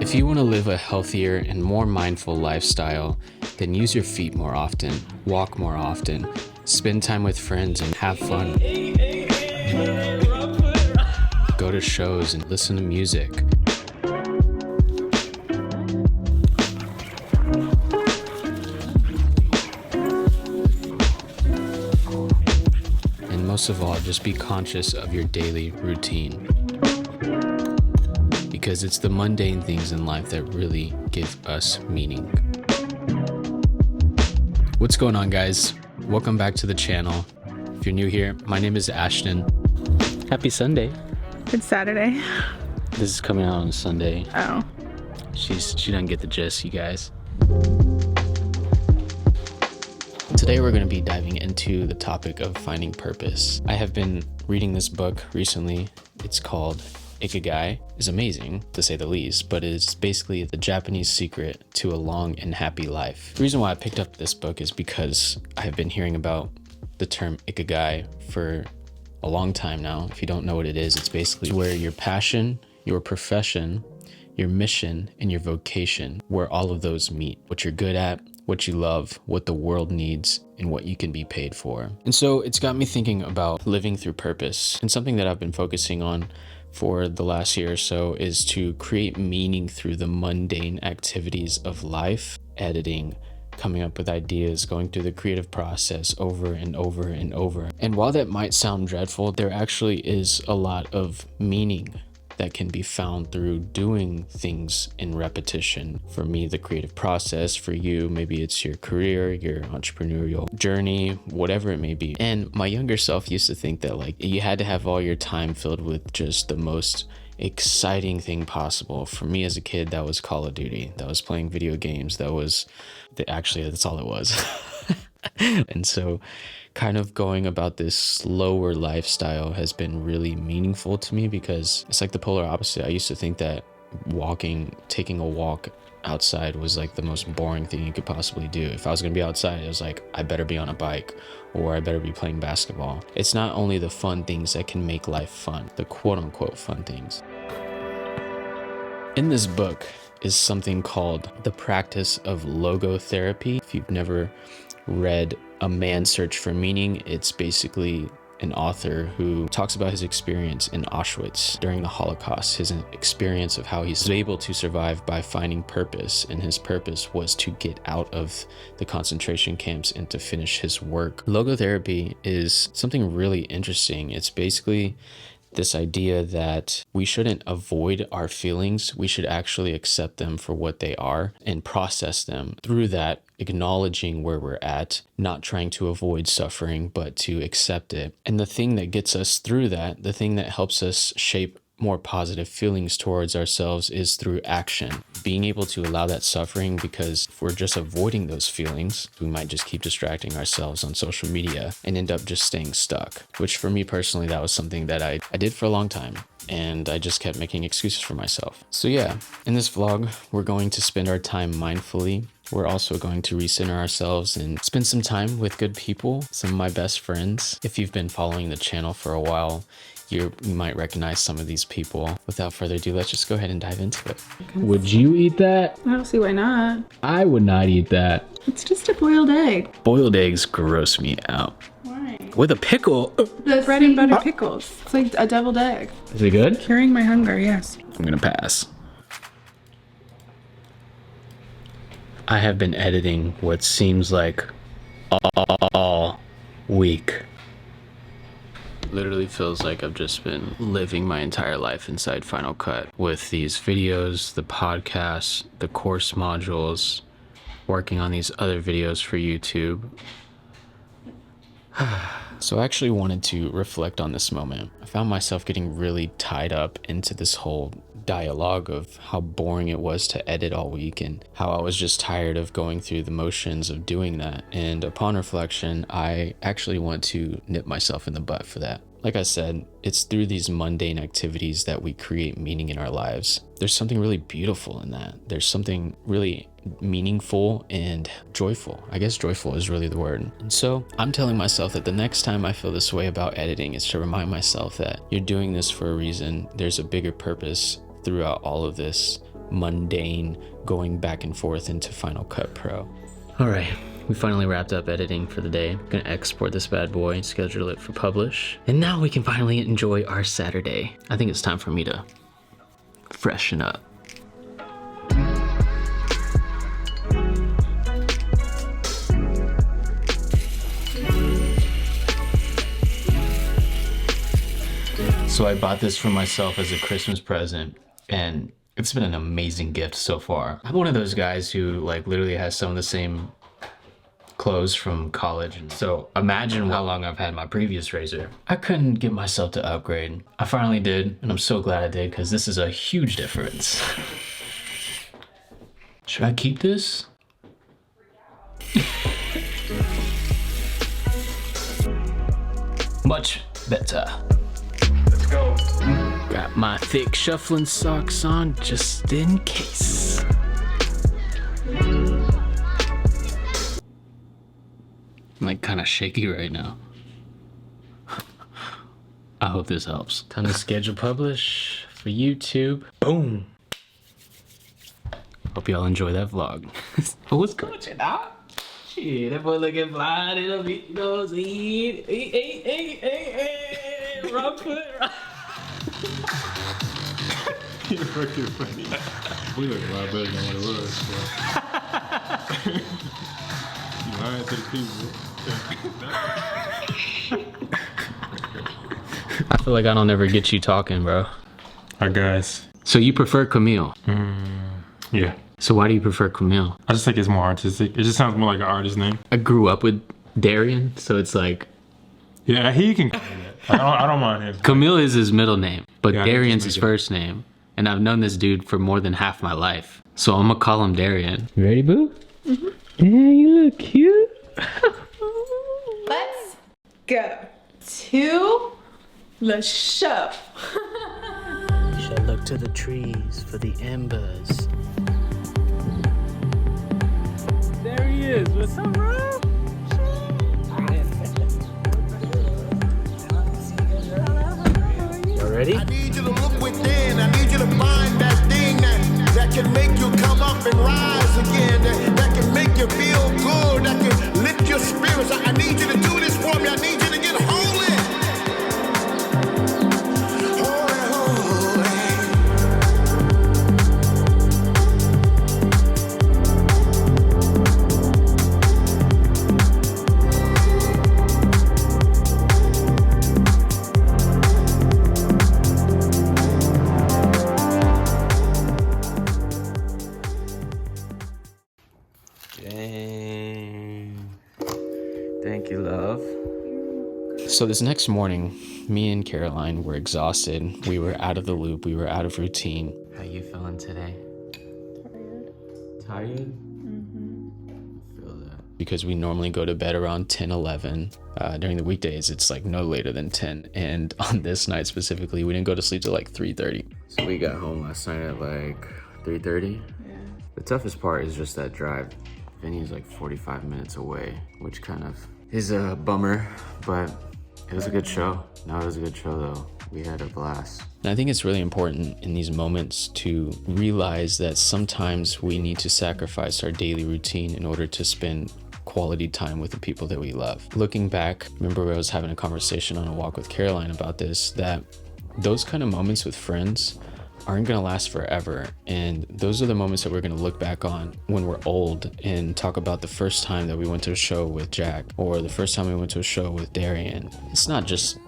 If you want to live a healthier and more mindful lifestyle, then use your feet more often, walk more often, spend time with friends and have fun. Go to shows and listen to music. And most of all, just be conscious of your daily routine. Because it's the mundane things in life that really give us meaning. What's going on, guys? Welcome back to the channel. If you're new here, my name is Ashton. Happy Sunday. It's Saturday. This is coming out on Sunday. Oh. She doesn't get the gist, you guys. Today we're going to be diving into the topic of finding purpose. I have been reading this book recently. It's called Ikigai. Is amazing, to say the least, but it's basically the Japanese secret to a long and happy life. The reason why I picked up this book is because I have been hearing about the term Ikigai for a long time now. If you don't know what it is, it's basically where your passion, your profession, your mission, and your vocation, where all of those meet. What you're good at, what you love, what the world needs, and what you can be paid for. And so it's got me thinking about living through purpose. And something that I've been focusing on for the last year or so is to create meaning through the mundane activities of life, editing, coming up with ideas, going through the creative process over and over and over. And while that might sound dreadful, there actually is a lot of meaning that can be found through doing things in repetition. For me, the creative process. For you, maybe it's your career, your entrepreneurial journey, whatever it may be. And my younger self used to think that like you had to have all your time filled with just the most exciting thing possible. For me as a kid, that was Call of Duty. That was playing video games. That's all it was. And so kind of going about this slower lifestyle has been really meaningful to me because it's like the polar opposite. I used to think that taking a walk outside was like the most boring thing you could possibly do. If I was gonna be outside, it was like, I better be on a bike or I better be playing basketball. It's not only the fun things that can make life fun, the quote unquote fun things. In this book is something called The Practice of Logotherapy. If you've never read A Man's Search for Meaning, it's basically an author who talks about his experience in Auschwitz during the Holocaust, his experience of how he's able to survive by finding purpose, and his purpose was to get out of the concentration camps and to finish his work. Logotherapy is something really interesting. It's basically this idea that we shouldn't avoid our feelings. We should actually accept them for what they are and process them. Through that, acknowledging where we're at, not trying to avoid suffering, but to accept it. And the thing that gets us through that, the thing that helps us shape more positive feelings towards ourselves is through action. Being able to allow that suffering, because if we're just avoiding those feelings, we might just keep distracting ourselves on social media and end up just staying stuck, which for me personally, that was something that I did for a long time. And I just kept making excuses for myself. So yeah, in this vlog, we're going to spend our time mindfully. We're also going to recenter ourselves and spend some time with good people, some of my best friends. If you've been following the channel for a while, you might recognize some of these people. Without further ado, let's just go ahead and dive into it. Would you eat that? I don't see why not. I would not eat that. It's just a boiled egg. Boiled eggs gross me out. Why? With a pickle. The bread and butter pickles. It's like a deviled egg. Is it good? Curing my hunger, yes. I'm gonna pass. I have been editing what seems like all week. Literally feels like I've just been living my entire life inside Final Cut with these videos, the podcasts, the course modules, working on these other videos for YouTube. So I actually wanted to reflect on this moment. I found myself getting really tied up into this whole dialogue of how boring it was to edit all week and how I was just tired of going through the motions of doing that. And upon reflection, I actually want to nip myself in the butt for that. Like I said, it's through these mundane activities that we create meaning in our lives. There's something really beautiful in that. There's something really meaningful and joyful. I guess joyful is really the word. And so I'm telling myself that the next time I feel this way about editing is to remind myself that you're doing this for a reason. There's a bigger purpose throughout all of this. mundane going back and forth into Final Cut Pro. All right, we finally wrapped up editing for the day. I'm gonna export this bad boy, schedule it for publish, and now we can finally enjoy our Saturday. I think it's time for me to freshen up. So I bought this for myself as a Christmas present, and it's been an amazing gift so far. I'm one of those guys who like literally has some of the same clothes from college. And so imagine how long I've had my previous razor. I couldn't get myself to upgrade. I finally did, and I'm so glad I did because this is a huge difference. Should I keep this? Much better. Let's go. Got my thick shuffling socks on just in case. I'm like kind of shaky right now. I hope this helps. Time to schedule publish for YouTube. Boom. Hope y'all enjoy that vlog. What's going on, dog? Shit, that boy looking fly, little bit, nose, hey, wrong foot, wrong. You're fucking funny. We look a lot better than what it was. So. You lying to the people. I feel like I don't ever get you talking, bro. Hi guys. So you prefer Camille? Yeah. So why do you prefer Camille? I just think it's more artistic. It just sounds more like an artist name. I grew up with Darian, so it's like... Yeah, he can call me that. I don't mind him. Camille is his middle name, but Yeah, Darian's just his make it. first name. And I've known this dude for more than half my life. So I'm gonna call him Darian. You ready, boo? Mm-hmm. Yeah, you look cute. Let's go to the show. You should look to the trees for the embers. There he is. What's up, bro? You ready? I need you to look within. I need you to find that thing that can make you come up and rise again. That can make you feel good. That can lift your spirits. I need you to do this for me. I need you to get holy. Holy, holy. Thank you, love. So this next morning, me and Caroline were exhausted. We were out of the loop. We were out of routine. How you feeling today? Tired? Feel that. Because we normally go to bed around 10, 11. During the weekdays, it's like no later than 10. And on this night specifically, we didn't go to sleep till like 3:30. So we got home last night at like 3:30. Yeah. The toughest part is just that drive. Vinny is like 45 minutes away, which kind of is a bummer, but it was a good show. No, it was a good show though. We had a blast. And I think it's really important in these moments to realize that sometimes we need to sacrifice our daily routine in order to spend quality time with the people that we love. Looking back, remember I was having a conversation on a walk with Caroline about this, that those kind of moments with friends aren't gonna last forever. And those are the moments that we're gonna look back on when we're old and talk about the first time that we went to a show with Jack or the first time we went to a show with Darian. It's not just,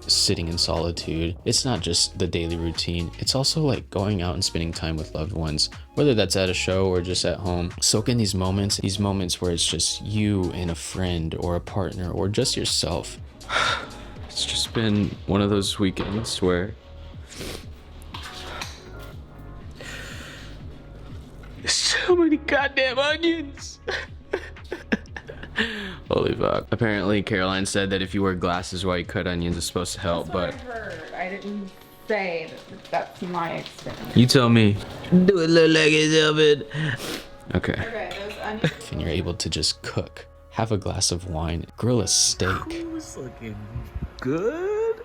sitting in solitude. It's not just the daily routine. It's also like going out and spending time with loved ones, whether that's at a show or just at home. Soak in these moments where it's just you and a friend or a partner or just yourself. It's just been one of those weekends where so many goddamn onions. Holy fuck. Apparently Caroline said that if you wear glasses while you cut onions, it's supposed to help, but I heard. I didn't say that's my experience. you tell me. Do it look like it's helping? Okay. Okay, those onions. And you're able to just cook, have a glass of wine, grill a steak. It's looking good.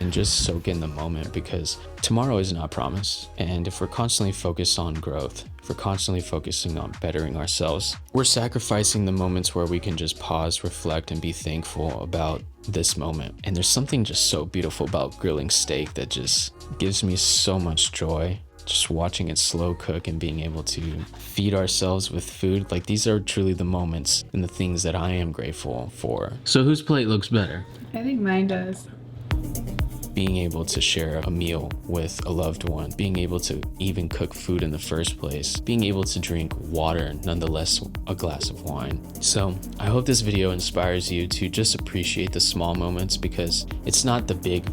and just soak in the moment, because tomorrow is not promised. And if we're constantly focused on growth, if we're constantly focusing on bettering ourselves, we're sacrificing the moments where we can just pause, reflect, and be thankful about this moment. And there's something just so beautiful about grilling steak that just gives me so much joy. Just watching it slow cook and being able to feed ourselves with food. Like, these are truly the moments and the things that I am grateful for. So whose plate looks better? I think mine does. Being able to share a meal with a loved one, being able to even cook food in the first place, being able to drink water, nonetheless a glass of wine. So I hope this video inspires you to just appreciate the small moments, because it's not the big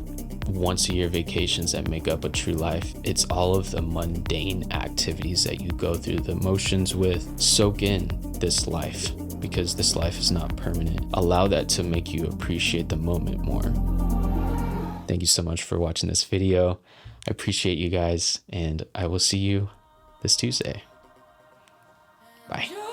once a year vacations that make up a true life. It's all of the mundane activities that you go through the motions with. Soak in this life, because this life is not permanent. Allow that to make you appreciate the moment more. Thank you so much for watching this video. I appreciate you guys, and I will see you this Tuesday. Bye.